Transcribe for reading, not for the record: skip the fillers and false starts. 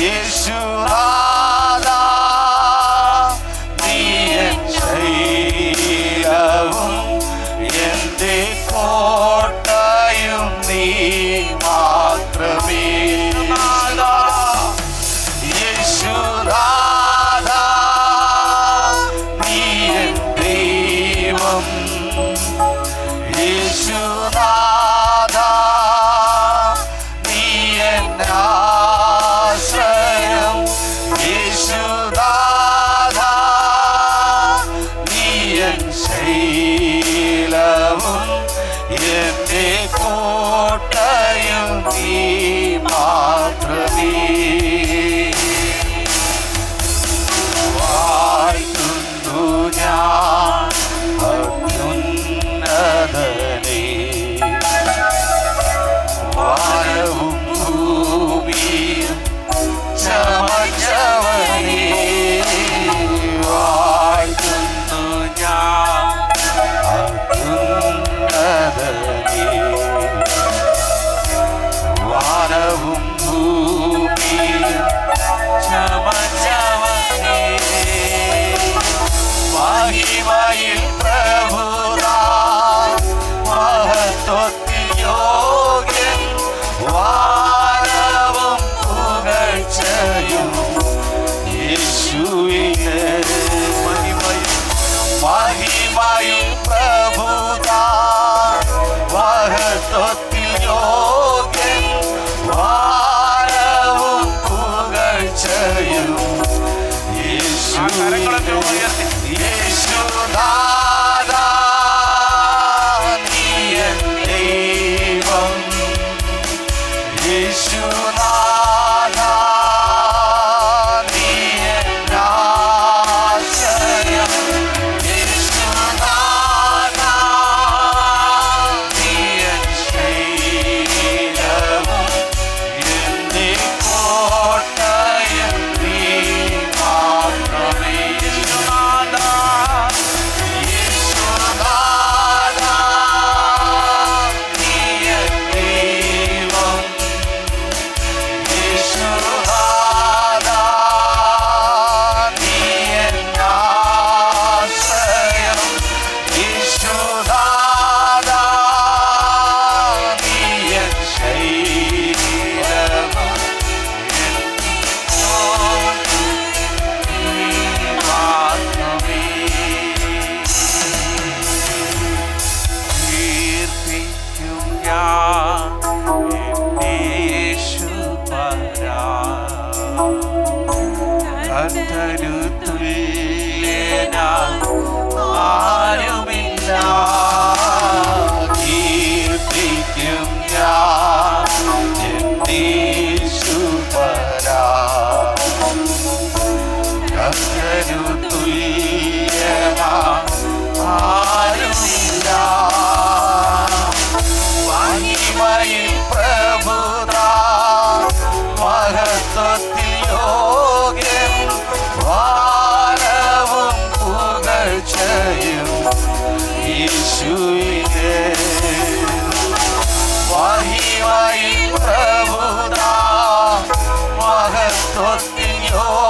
യേശുനാഥാ നീ എൻ ശൈലവും എന്റെ കോട്ടയും നീ മാത്രമേ. യേശുനാഥാ നീ എൻ ദൈവം. യേശുനാഥാ നീ എൻ ആശ്രയം. യേശുനാഥാ നീ എൻ ശൈലവും എന്റെ കോട്ടയും നീ മാത്രമേ. വാഴ്ത്തുന്നു ഞാൻ അത്യുന്നതനെ, വാനവും ഭൂമിയും ചമച്ചവനെ. വാഴ്ത്തുന്നു ഞാൻ അത്യുന്നതനെ, വാനവും ഭൂമിയും ചമച്ചവനെ. മഹിമയിൽ പ്രഭുതാൻ മഹത്വത്തിൽ യോഗ്യൻ, വാനവും പുകഴ്ചയും യേശുവിനെ. മഹിമയിൽ പ്രഭുതാൻ മഹത്വത്തിൽ യോഗ്യൻ, വാനവും പുകഴ്ചയും യേശുവിനെ. യേശുനാഥാ നീ എൻ ദൈവം. യേശുനാഥാ നീ എൻ ആശ്രയം. യേശുനാഥാ നീ എൻ ശൈലവും എന്റെ കോട്ടയും നീ മാത്രമേ. യേശുനാഥാ നീ എൻ ദൈവം. യേശുനാഥാ നീ എൻ ആശ്രയം. യേശുനാഥാ നീ എൻ ശൈലവും കീർത്തിക്കും ഞാൻ എന്റെ യേശുപരാ. കർത്തനു തുല്യനായി ആരുമില്ല. കീർത്തിക്കും ഞാൻ എന്റെ യേശുപരാ. കർത്തനു തുല്യനായി ആരുമില്ല. മഹിമയിൽ പ്രഭുതാൻ മഹത്വത്തിൽ യോഗ്യൻ, വാനവും പുകഴ്ചയും യേശുവിനെ. മഹിമയിൽ പ്രഭുതാൻ മഹത്വത്തിൽ യോഗ്യൻ,